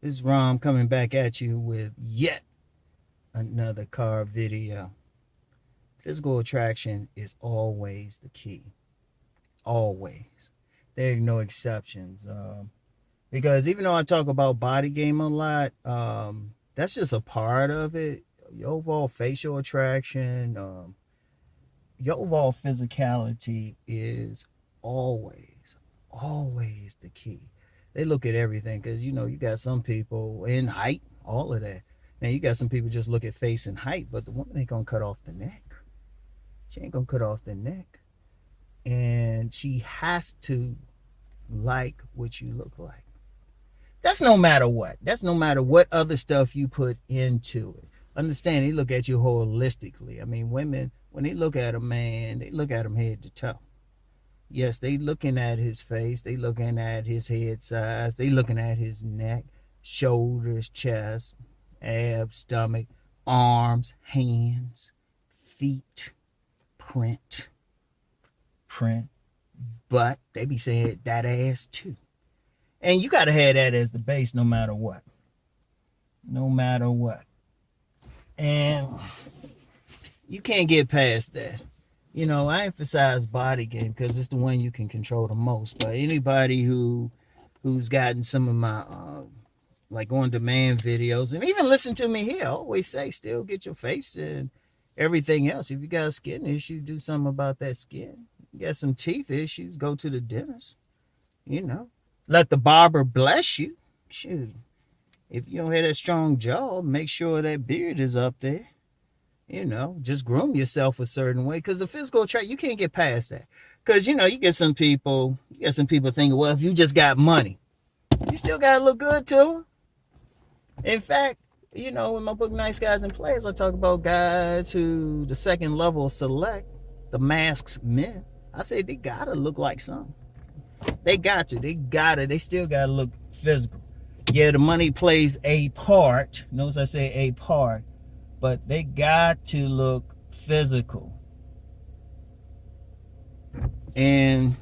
This is Rom coming back at you with yet another car video. Physical attraction is always the key. Always. There are no exceptions. Because even though I talk about body game a lot, that's just a part of it. Your overall facial attraction, your overall physicality is always the key. They look at everything because you got some people in height, all of that. Now you got some people just look at face and height, but the woman ain't gonna cut off the neck. She ain't gonna cut off the neck, and she has to like what you look like. That's no matter what. That's no matter what other stuff you put into it. Understand? They look at you holistically. I mean, women, when they look at a man, they look at him head to toe. Yes, they looking at his face, they looking at his head size, they looking at his neck, shoulders, chest, abs, stomach, arms, hands, feet, print, but they be saying that ass too. And you gotta have that as the base no matter what. No matter what. And you can't get past that. I emphasize body game because it's the one you can control the most. But anybody who's gotten some of my like on demand videos and even listen to me here, I always say still get your face and everything else. If you got a skin issue, do something about that skin. You got some teeth issues, go to the dentist. Let the barber bless you. Shoot. If you don't have that strong jaw, make sure that beard is up there. Just groom yourself a certain way. Because the physical trait, you can't get past that. Because, you get some people thinking, well, if you just got money, you still got to look good too. In fact, in my book, Nice Guys and Players, I talk about guys who the second level select, the masked men. I say they got to look like something. They got to. They still got to look physical. Yeah, the money plays a part. Notice I say a part. But they got to look physical. And,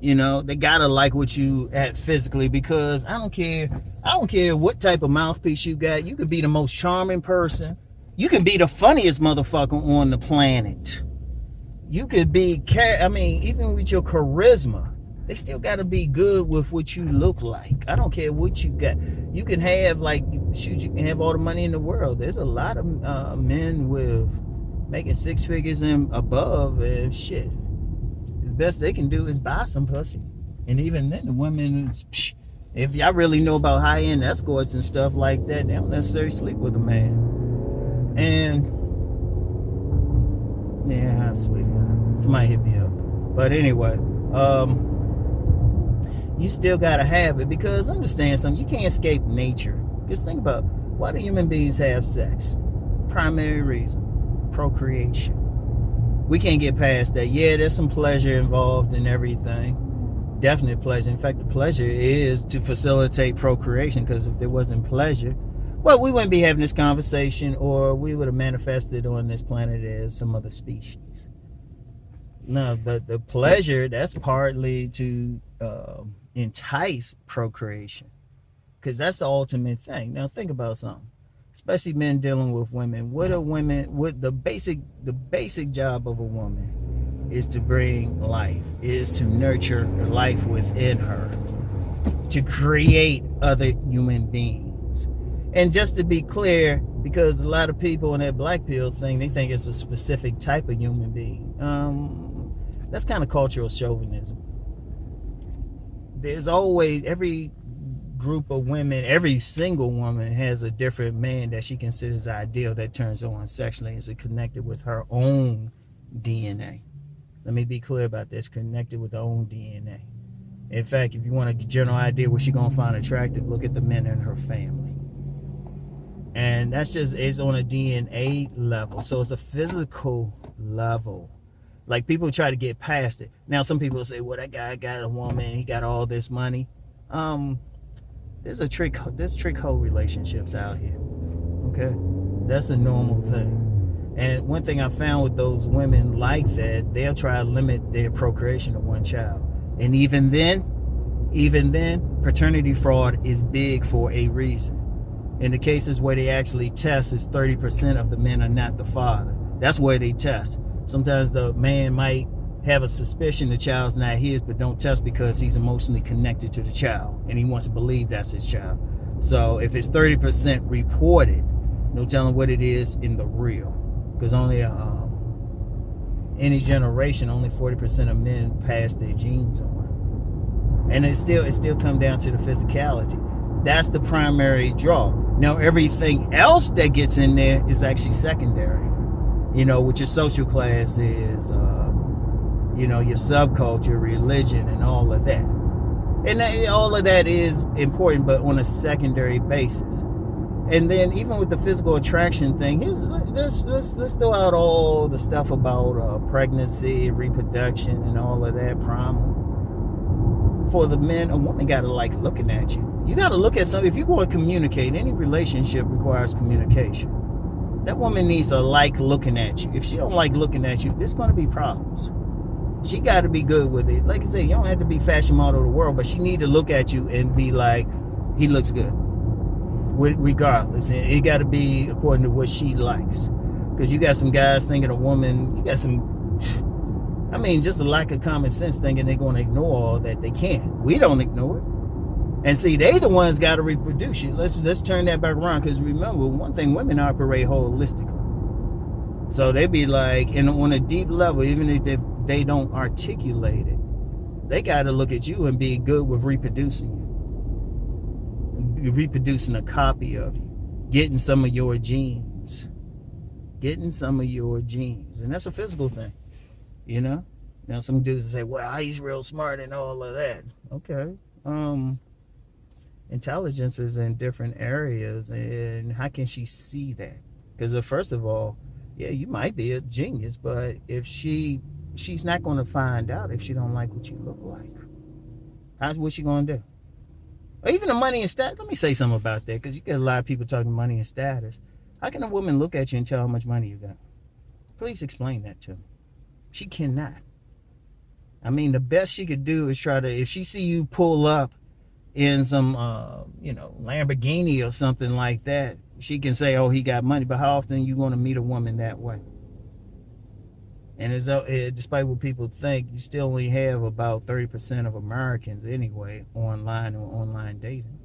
they got to like what you at physically because I don't care what type of mouthpiece you got. You could be the most charming person. You can be the funniest motherfucker on the planet. You could be, even with your charisma, they still got to be good with what you look like. I don't care what you got. You can have, you can have all the money in the world. There's a lot of men with making six figures and above, and shit. The best they can do is buy some pussy. And even then, the women is, if y'all really know about high-end escorts and stuff like that, they don't necessarily sleep with a man. And, yeah, sweetheart. Somebody hit me up. But anyway, you still gotta have it because understand something, you can't escape nature. Just think about why do human beings have sex? Primary reason, procreation. We can't get past that. Yeah, there's some pleasure involved in everything. Definite pleasure. In fact, the pleasure is to facilitate procreation because if there wasn't pleasure, well, we wouldn't be having this conversation or we would have manifested on this planet as some other species. No, but the pleasure, that's partly to entice procreation because that's the ultimate thing. Now think about something, especially men dealing with women. What the basic job of a woman is to bring life, is to nurture life within her, to create other human beings. And just to be clear, because a lot of people in that black pill thing, they think it's a specific type of human being. That's kind of cultural chauvinism. There's always, every group of women, every single woman has a different man that she considers ideal that turns her on sexually. Is it connected with her own DNA? Let me be clear about this, connected with her own DNA. In fact, if you want a general idea what she's going to find attractive, look at the men in her family. And that's just, it's on a DNA level. So it's a physical level. Like people try to get past it. Now some people say, well, that guy got a woman, he got all this money. There's trick hole relationships out here. Okay? That's a normal thing. And one thing I found with those women like that, they'll try to limit their procreation to one child. And even then, Even then, paternity fraud is big for a reason. In the cases where they actually test, is 30% of the men are not the father. That's where they test. Sometimes the man might have a suspicion the child's not his, but don't test because he's emotionally connected to the child and he wants to believe that's his child. So if it's 30% reported, no telling what it is in the real, because only any generation, only 40% of men pass their genes on, and it still come down to the physicality. That's the primary draw. Now everything else that gets in there is actually secondary. What your social class is, your subculture, religion, and all of that. And all of that is important, but on a secondary basis. And then even with the physical attraction thing, let's throw out all the stuff about pregnancy, reproduction, and all of that primal. For the men, a woman got to like looking at you. You got to look at something. If you're going to communicate, any relationship requires communication. That woman needs to like looking at you. If she don't like looking at you, there's going to be problems. She got to be good with it. Like I said, you don't have to be fashion model of the world, but she need to look at you and be like, he looks good. Regardless. And it got to be according to what she likes. Because you got some guys thinking a woman, you got some, just a lack of common sense thinking they're going to ignore all that. They can't. We don't ignore it. And see, they the ones got to reproduce it. Let's turn that back around, because remember, one thing, women operate holistically. So they be like, and on a deep level, even if they don't articulate it, they got to look at you and be good with reproducing you. Reproducing a copy of you. Getting some of your genes. And that's a physical thing, Now some dudes say, well, he's real smart and all of that. Okay. Intelligence is in different areas, and how can she see that? Because first of all, yeah, you might be a genius, but if she's not going to find out if she don't like what you look like. What's she going to do? Or even the money and status. Let me say something about that, because you get a lot of people talking money and status. How can a woman look at you and tell how much money you got? Please explain that to me. She cannot. The best she could do is try to, if she see you pull up in some, Lamborghini or something like that, she can say, oh, he got money. But how often are you going to meet a woman that way? And despite what people think, you still only have about 30% of Americans anyway online or online dating.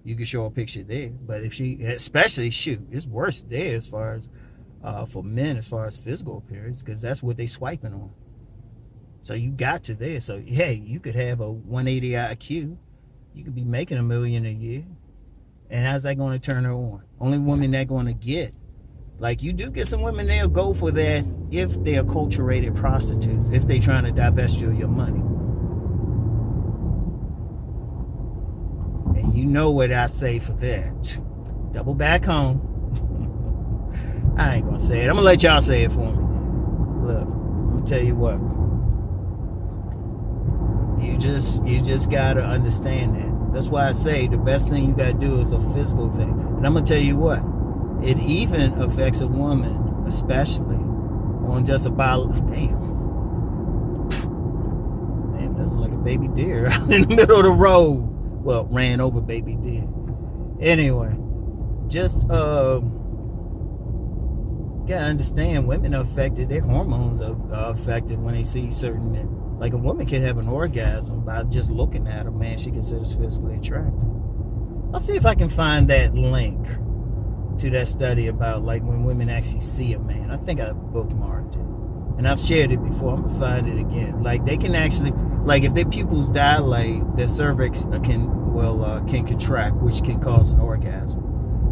You can show a picture there. But if she, especially, it's worse there as far as, for men, as far as physical appearance, because that's what they swiping on. So you got to there. So, hey, you could have a 180 IQ. You could be making $1 million a year. And how's that going to turn her on? Only woman that going to get. Like, you do get some women, they'll go for that if they're acculturated prostitutes, if they trying to divest you of your money. And you know what I say for that. Double back home. I ain't going to say it. I'm going to let y'all say it for me. Look, I'm going to tell you what. You just got to understand that. That's why I say the best thing you got to do is a physical thing. And I'm going to tell you what. It even affects a woman, especially on just about, damn, that's like a baby deer out in the middle of the road. Well, ran over baby deer. Anyway, just gotta understand, women are affected. Their hormones are affected when they see certain men. Like, a woman can have an orgasm by just looking at a man she considers physically attractive. I'll see if I can find that link to that study about, like, when women actually see a man. I think I bookmarked it, and I've shared it before. I'm gonna find it again. Like, they can actually, like, if their pupils dilate, their cervix can contract, which can cause an orgasm.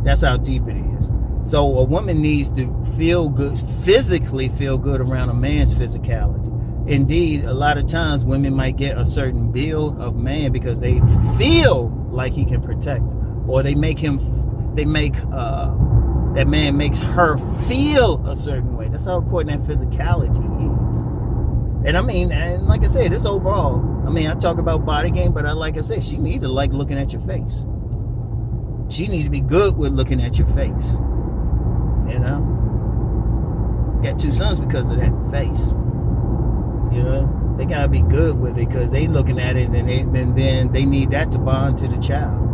That's how deep it is. So a woman needs to feel good, physically feel good around a man's physicality. Indeed, a lot of times women might get a certain build of man because they feel like he can protect them, or that man makes her feel a certain way. That's how important that physicality is. And like I said, it's overall. I talk about body game, but like I said, she need to like looking at your face. She need to be good with looking at your face. Got 2 sons because of that face. You know, they gotta be good with it because they looking at it and then they need that to bond to the child.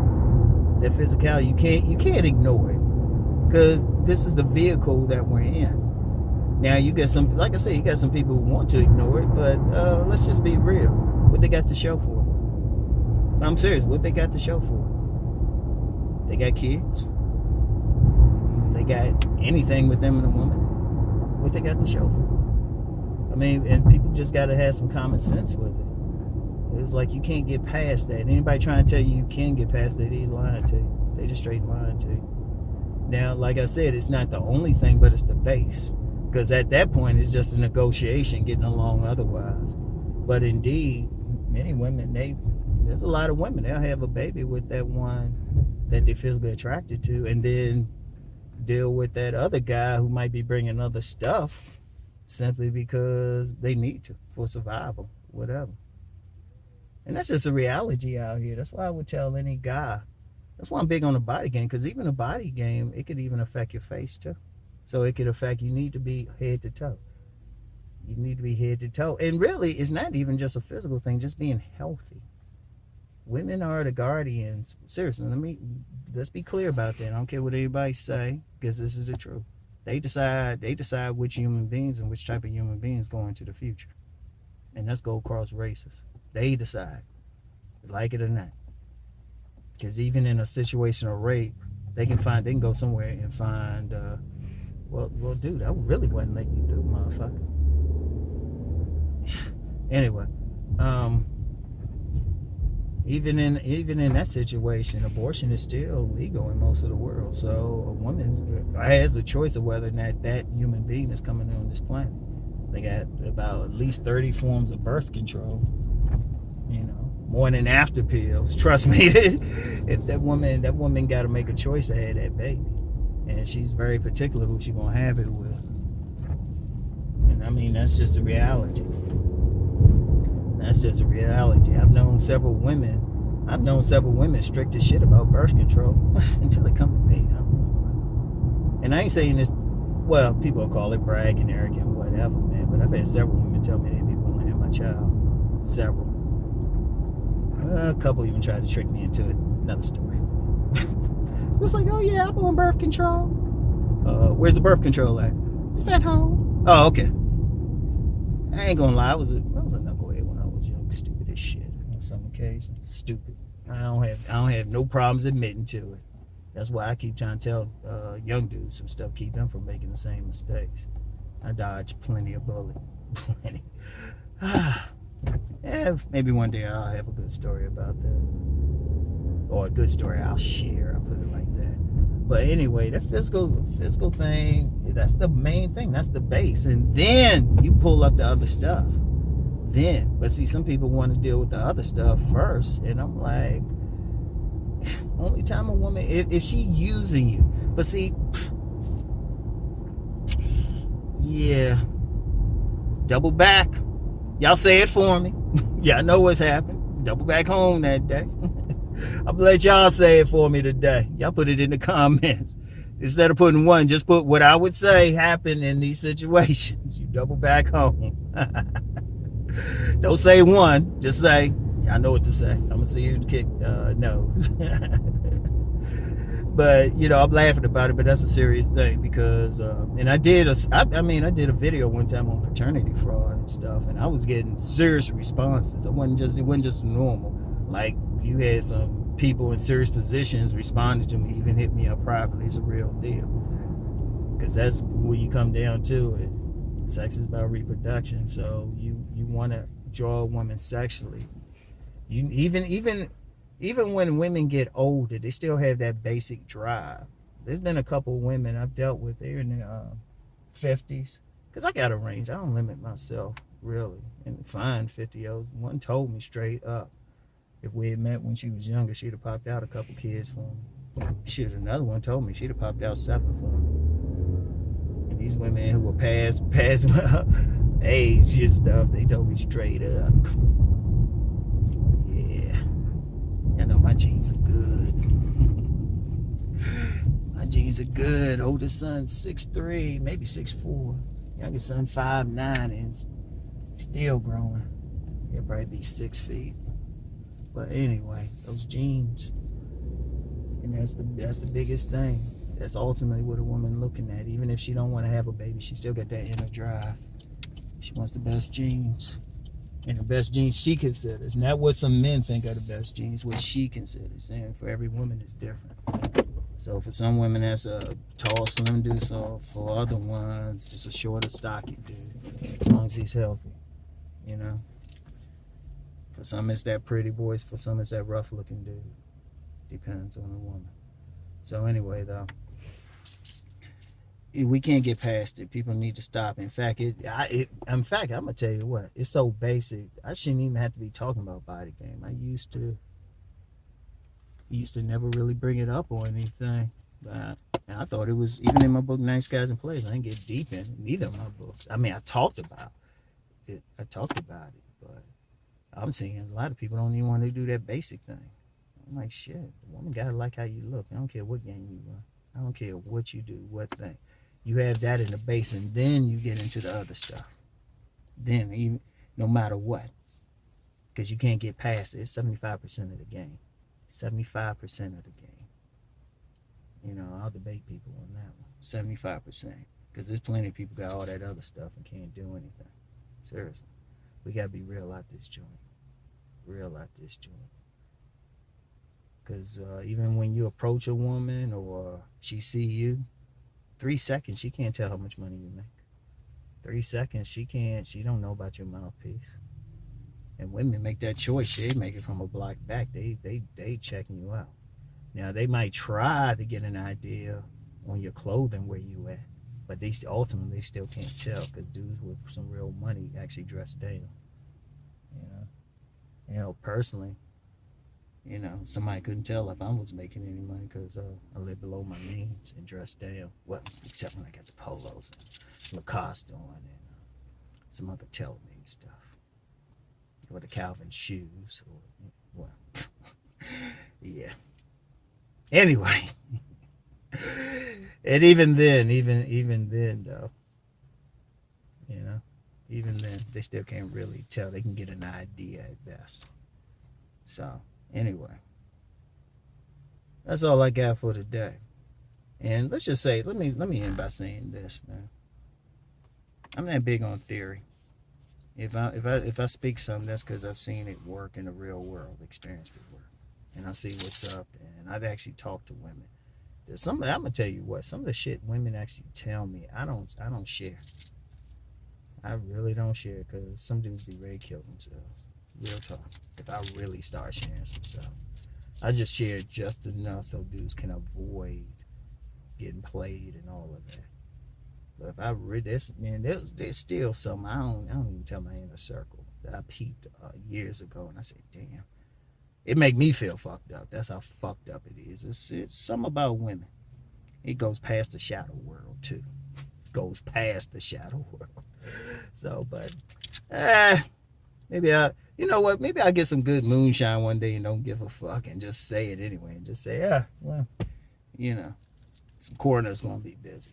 That physicality, you can't ignore it because this is the vehicle that we're in. Now you get some, like I said, you got some people who want to ignore it, but let's just be real. What they got to show for it? I'm serious. What they got to show for it? They got kids. They got anything with them and a woman. What they got to show for it? I mean, and people just got to have some common sense with it. It's like you can't get past that. Anybody trying to tell you can get past that, he's lying to you. They just straight lying to you. Now, like I said, it's not the only thing, but it's the base. Because at that point, it's just a negotiation, getting along otherwise. But indeed, many women, there's a lot of women, they'll have a baby with that one that they're physically attracted to, and then deal with that other guy who might be bringing other stuff simply because they need to for survival, whatever. And that's just a reality out here. That's why I would tell any guy. That's why I'm big on the body game, because even a body game, it could even affect your face too. So it could affect, you need to be head to toe. You need to be head to toe. And really, it's not even just a physical thing, just being healthy. Women are the guardians. Seriously, let's be clear about that. I don't care what anybody say, because this is the truth. They decide which human beings and which type of human beings go into the future. And that's go across races. They decide, like it or not. Because even in a situation of rape, they can go somewhere and find, well, dude, I really wasn't letting you through, motherfucker. Anyway, even in that situation, abortion is still legal in most of the world. So a woman has the choice of whether or not that human being is coming on this planet. They got about at least 30 forms of birth control. You know, morning and after pills. Trust me, if that woman got to make a choice to have that baby, and she's very particular who she gonna have it with. And I mean, that's just a reality. That's just a reality. I've known several women strict as shit about birth control until they come to me. And I ain't saying this, well, people call it bragging, arrogant, whatever, man. But I've had several women tell me they'd be willing to have my child. Several. A couple even tried to trick me into it. Another story. It's like, oh yeah, I'm on birth control. Where's the birth control at? It's at home. Oh, okay. I ain't gonna lie, I was a knucklehead when I was young. Stupid as shit on some occasions. Stupid. I don't have no problems admitting to it. That's why I keep trying to tell young dudes some stuff, keep them from making the same mistakes. I dodged plenty of bullets. Plenty. Yeah, maybe one day I'll have a good story about that. Or a good story I'll share, I'll put it like that. But anyway, that physical thing, that's the main thing. That's the base. And then you pull up the other stuff. But see, some people want to deal with the other stuff first. And I'm like, only time a woman, if she using you. But see, yeah, double back. Y'all say it for me. Y'all know what's happened. Double back home that day. I'm gonna let y'all say it for me today. Y'all put it in the comments. Instead of putting one, just put what I would say happened in these situations. You double back home. Don't say one, just say, I know what to say. I'm gonna see you kick nose. But you know, I'm laughing about it, but that's a serious thing because and I did a video one time on paternity fraud and stuff, and I was getting serious responses. It wasn't just normal. Like, you had some people in serious positions responding to me, even hit me up privately. It's a real deal. Because that's where you come down to it. Sex is about reproduction. So you want to draw a woman sexually. You even when women get older, they still have that basic drive. There's been a couple women I've dealt with. They're in their 50s. Because I got a range. I don't limit myself, really. And fine 50-year-olds. One told me straight up, if we had met when she was younger, she'd have popped out a couple kids for me. Shit, another one told me she'd have popped out 7 for me. And these women who were past age and stuff, they told me straight up. Yeah. I know my genes are good. My genes are good. Oldest son 6'3", maybe 6'4". Youngest son 5'9", and Still growing. He'll probably be 6 feet. But anyway, those genes, and that's the biggest thing. That's ultimately what a woman looking at. Even if she don't want to have a baby, she still got that inner drive. She wants the best genes, and the best genes she considers. Not what some men think are the best genes. What she considers, and for every woman is different. So for some women, that's a tall, slim dude. So for other ones, just a shorter, stocky dude. As long as he's healthy, you know. For some, it's that pretty boy. For some, it's that rough-looking dude. Depends on the woman. So anyway, though, we can't get past it. People need to stop. In fact, I'm gonna tell you what. It's so basic. I shouldn't even have to be talking about body game. I used to never really bring it up or anything. But and I thought it was, even in my book, Nice Guys and Players, I didn't get deep in it. Neither of my books. I mean, I talked about it, but I'm seeing a lot of people don't even want to do that basic thing. I'm like, shit, the woman gotta like how you look. I don't care what game you run. I don't care what you do, what thing. You have that in the base, and then you get into the other stuff. Then, even no matter what, because you can't get past it. It's 75% of the game. 75% of the game. You know, I'll debate people on that one. 75%. Because there's plenty of people got all that other stuff and can't do anything. Seriously. We got to be real out this joint. Real out this joint. Because even when you approach a woman or she see you, 3 seconds, she can't tell how much money you make. 3 seconds, she don't know about your mouthpiece. And women make that choice. They make it from a block back. They checking you out. Now, they might try to get an idea on your clothing where you at, but they ultimately still can't tell, because dudes with some real money actually dress down. You know, personally, you know, somebody couldn't tell if I was making any money because I live below my means and dress down. Well, except when I got the polos and Lacoste on and some other tailor-made stuff. Or the Calvin shoes. Or, well, yeah. Anyway. And even then, though, you know, even then, they still can't really tell. They can get an idea at best. So, anyway, that's all I got for today. And let's just say, let me end by saying this, man. I'm not big on theory. If I speak something, that's because I've seen it work in the real world, experienced it work, and I see what's up. And I've actually talked to women. I'm gonna tell you what, some of the shit women actually tell me, I don't share. I really don't share, because some dudes be ready to kill themselves. Real talk. If I really start sharing some stuff, I just share just enough so dudes can avoid getting played and all of that. But if I read this, man, there's still something I don't even tell my inner circle that I peeped years ago, and I said, damn, it make me feel fucked up. That's how fucked up it is. It's something about women. It goes past the shadow world too. Goes past the shadow world. So, but maybe you know what? Maybe I'll get some good moonshine one day and don't give a fuck and just say it anyway and just say, well, you know, some coroner's gonna be busy.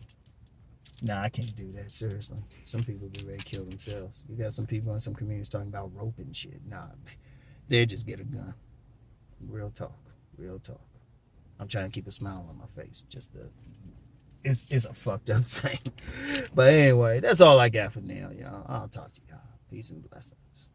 Nah, I can't do that, seriously. Some people be ready to kill themselves. You got some people in some communities talking about rope and shit. Nah, they just get a gun. Real talk. Real talk. I'm trying to keep a smile on my face. It's a fucked up thing. But anyway, that's all I got for now, y'all. I'll talk to y'all. Peace and blessings.